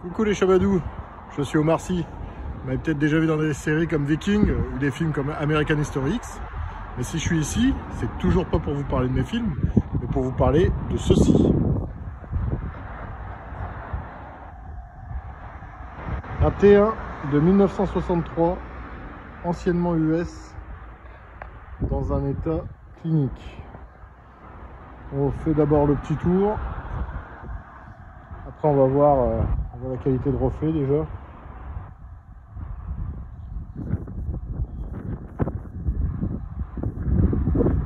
Coucou les Chabadous, je suis Omar Sy. Vous m'avez peut-être déjà vu dans des séries comme Viking ou des films comme American History X. Mais si je suis ici, c'est toujours pas pour vous parler de mes films, mais pour vous parler de ceci. Un T1 de 1963, anciennement US, dans un état clinique. On fait d'abord le petit tour. Après on va voir la qualité de reflet déjà.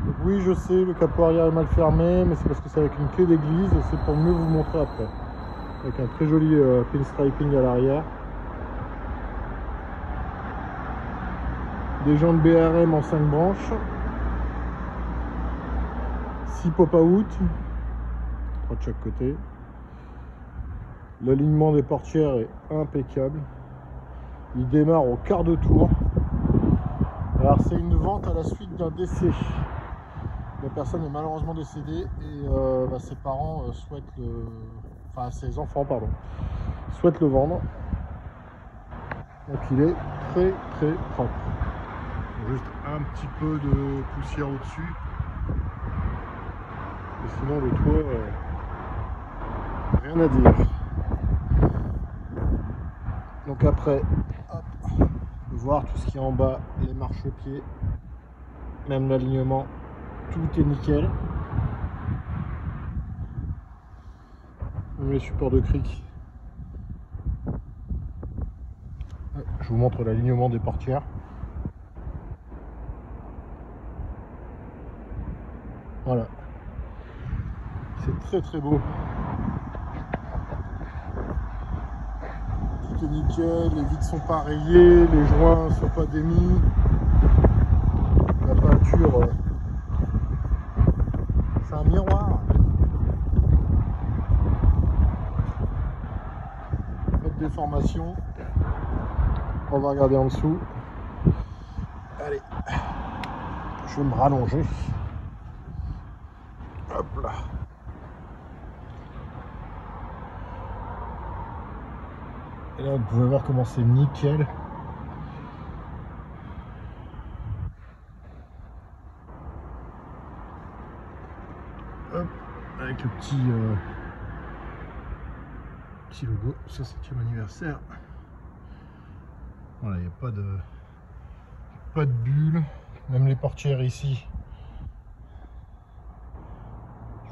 Donc oui, je sais, le capot arrière est mal fermé, mais c'est parce que c'est avec une clé d'église et c'est pour mieux vous montrer après. Avec un très joli pinstriping à l'arrière. Des jantes BRM en 5 branches. 6 pop-out, 3 de chaque côté. L'alignement des portières est impeccable. Il démarre au quart de tour. Alors c'est une vente à la suite d'un décès. La personne est malheureusement décédée et ses parents souhaitent le... Enfin ses enfants pardon, souhaitent le vendre. Donc il est très très propre. Juste un petit peu de poussière au-dessus. Et sinon le toit, rien à dire. Donc après, hop, on peut voir tout ce qui est en bas, les marchepieds, même l'alignement, tout est nickel. Même les supports de cric. Je vous montre l'alignement des portières. Voilà. C'est très très beau. Tout est nickel, les vitres sont pas rayées, les joints sont pas démis. La peinture, c'est un miroir. Pas de déformation. On va regarder en dessous. Allez, je vais me rallonger. Hop là. Et là, vous pouvez voir comment c'est nickel. Hop, avec le petit logo, ça 7e anniversaire. Voilà, il n'y a pas de bulle. Même les portières ici,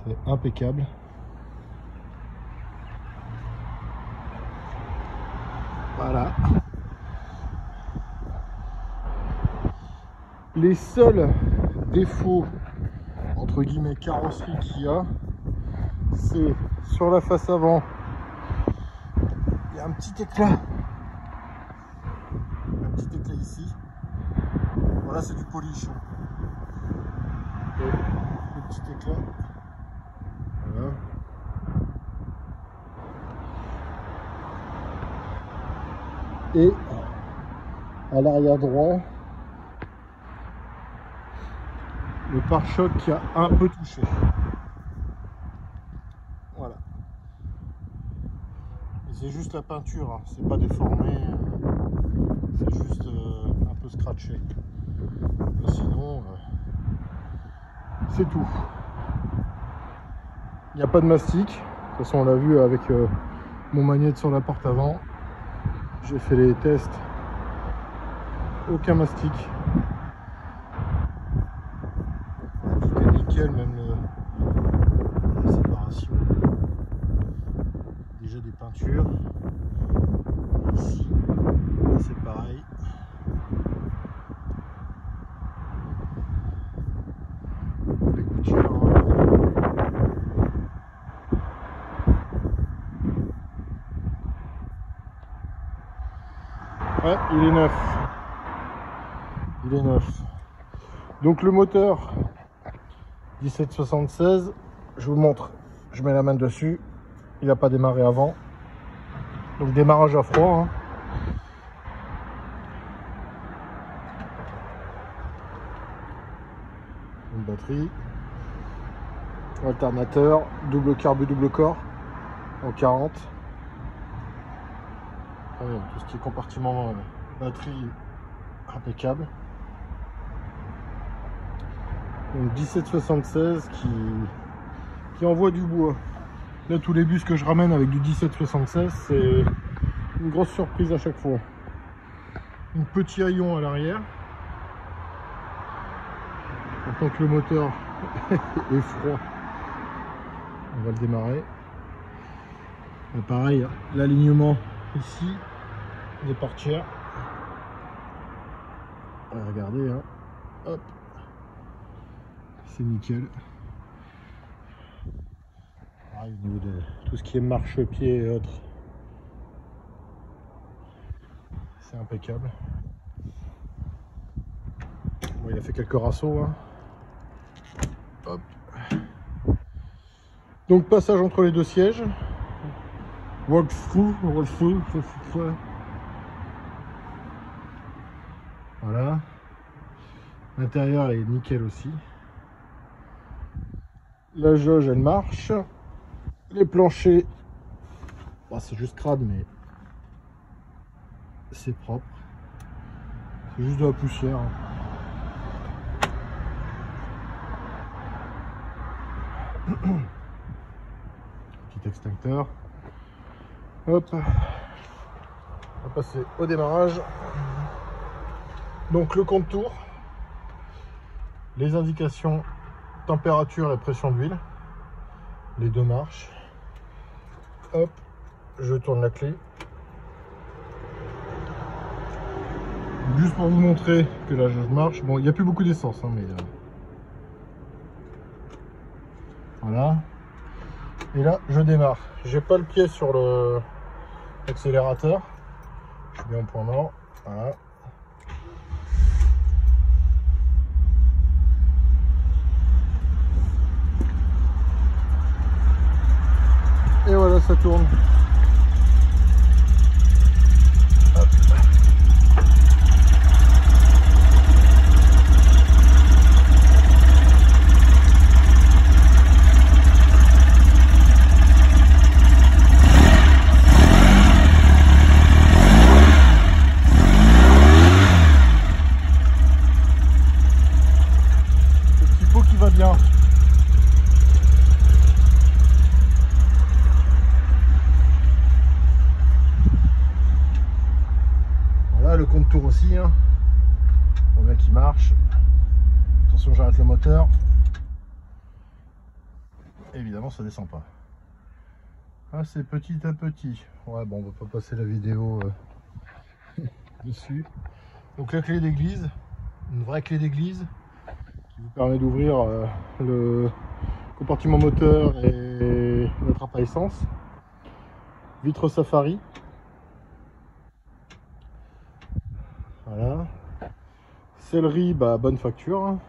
c'est impeccable. Voilà. Les seuls défauts, entre guillemets, carrosserie qu'il y a, c'est sur la face avant, il y a un petit éclat. Un petit éclat ici. Voilà, c'est du polish. Et le petit éclat. Voilà. Et à l'arrière droit, le pare-choc qui a un peu touché. Voilà. Et c'est juste la peinture, hein. C'est pas déformé, c'est juste un peu scratché. Et sinon, c'est tout. Il n'y a pas de mastic. De toute façon, on l'a vu avec mon magnète sur la porte avant. J'ai fait les tests, aucun mastic. Tout est nickel, même la séparation. Déjà des peintures. Ici, c'est pareil. Les gouttières. Ouais, il est neuf. Il est neuf. Donc le moteur 1776, je vous montre. Je mets la main dessus. Il n'a pas démarré avant. Donc démarrage à froid. Hein. Une batterie. Alternateur, double carbu, double corps en 40. Ouais, tout ce qui est compartiment batterie impeccable. Donc 1776 qui envoie du bois. Là, tous les bus que je ramène avec du 1776, c'est une grosse surprise à chaque fois. Un petit haillon à l'arrière. Tant que le moteur est froid, on va le démarrer. Et pareil, l'alignement ici des portières. Regardez, hein. Hop, c'est nickel. Pareil, au niveau de tout ce qui est marchepied et autres, c'est impeccable. Bon, il a fait quelques rassos, hein. Hop. Donc passage entre les deux sièges. Walkthrough. Voilà. L'intérieur est nickel aussi. La jauge elle marche. Les planchers, bah, c'est juste crade mais c'est propre. C'est juste de la poussière. Petit extincteur. Hop. On va passer au démarrage. Donc le compte tour, les indications température et pression d'huile, les deux marches. Hop, je tourne la clé. Juste pour vous montrer que la jauge marche. Bon, il n'y a plus beaucoup d'essence, hein, mais voilà. Et là, je démarre. J'ai pas le pied sur l'accélérateur. Je suis bien au point mort. Voilà. Et voilà, ça tourne. Hop. Le petit pot qui va bien. Le compte tour aussi, hein. On voit qu'il marche. Attention, j'arrête le moteur. Évidemment, ça descend pas. Ah, c'est petit à petit. Ouais, bon, on va pas passer la vidéo dessus. Donc la clé d'église, une vraie clé d'église qui vous permet d'ouvrir le compartiment moteur et la trappe à essence. Vitre safari. Voilà. Sellerie, bah, bonne facture. Hein.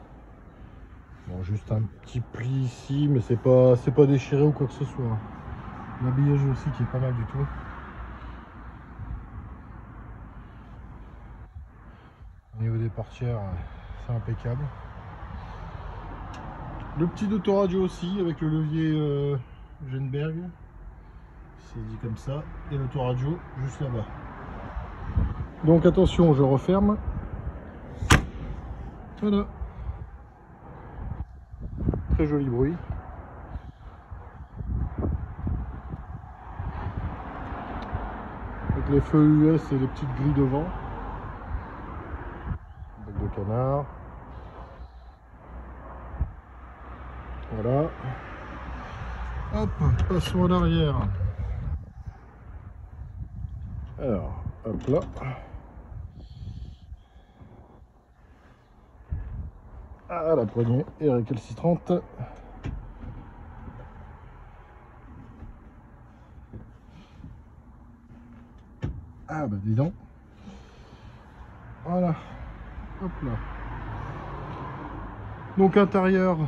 Bon, juste un petit pli ici, mais c'est pas déchiré ou quoi que ce soit. L'habillage aussi qui est pas mal du tout. Au niveau des portières, c'est impeccable. Le petit autoradio aussi avec le levier Genberg. C'est dit comme ça. Et l'autoradio juste là-bas. Donc attention, je referme. Voilà. Très joli bruit. Avec les feux US et les petites grilles devant. Bec de canard. Voilà. Hop, passons à l'arrière. Alors, hop là. Ah, la poignée est récalcitrante. Ah bah dis donc. Voilà. Hop là. Donc intérieur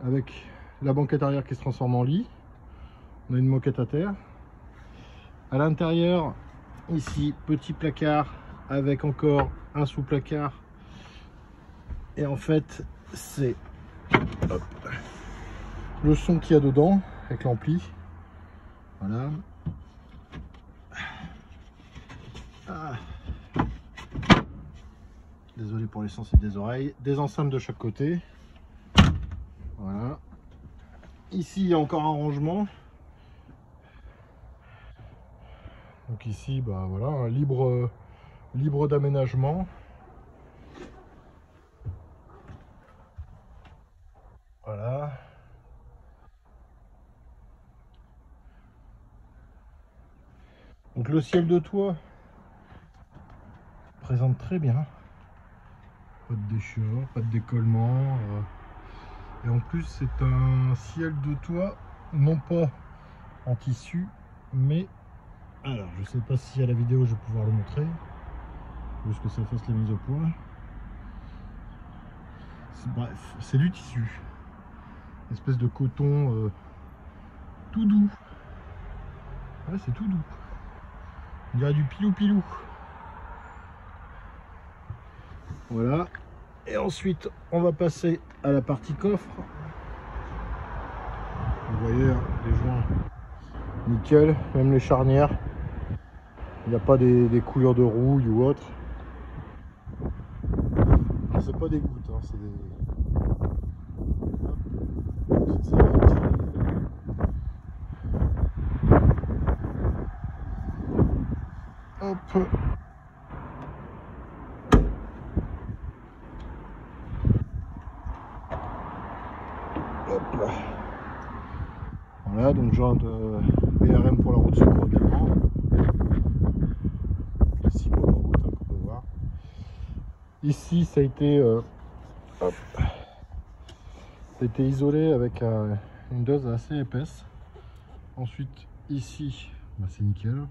avec la banquette arrière qui se transforme en lit. On a une moquette à terre. À l'intérieur, ici, petit placard avec encore un sous-placard. Et en fait, c'est le son qu'il y a dedans avec l'ampli. Voilà. Ah. Désolé pour les sensibles des oreilles. Des enceintes de chaque côté. Voilà. Ici, il y a encore un rangement. Donc ici, bah voilà, un libre d'aménagement. Voilà. Donc le ciel de toit présente très bien. Pas de déchirure, pas de décollement. Et en plus, c'est un ciel de toit, non pas en tissu, mais... Alors, je sais pas si à la vidéo je vais pouvoir le montrer. Juste que ça fasse la mise au point. Bref, c'est du tissu. Une espèce de coton tout doux. Ouais, c'est tout doux. On dirait du pilou-pilou. Voilà. Et ensuite, on va passer à la partie coffre. Vous voyez, hein, les joints nickel, même les charnières. Il n'y a pas des coulures de rouille ou autre. C'est pas des gouttes, hein, c'est des... Hop. Hop là. Voilà, donc genre de BRM pour la route secours également. Classique pour la route, hein, qu'on peut voir. Ici, ça a été, hop, ça a été isolé avec une dose assez épaisse. Ensuite, ici, bah, c'est nickel.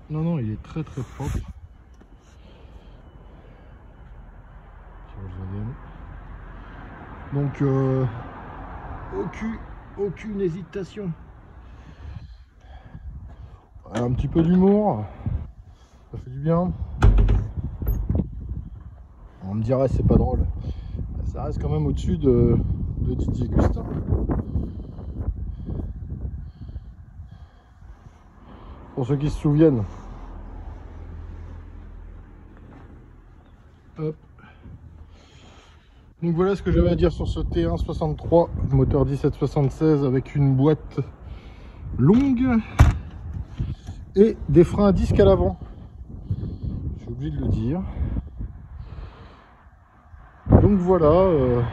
Non, non, il est très très propre. Donc, aucune hésitation. Un petit peu d'humour, ça fait du bien. On me dirait c'est pas drôle. Ça reste quand même au-dessus de Didier Gustin. Pour ceux qui se souviennent. Hop. Donc voilà ce que j'avais à dire sur ce T1 63 moteur 1776 avec une boîte longue et des freins à disque à l'avant. J'ai oublié de le dire. Donc voilà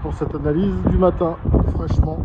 pour cette analyse du matin, fraîchement.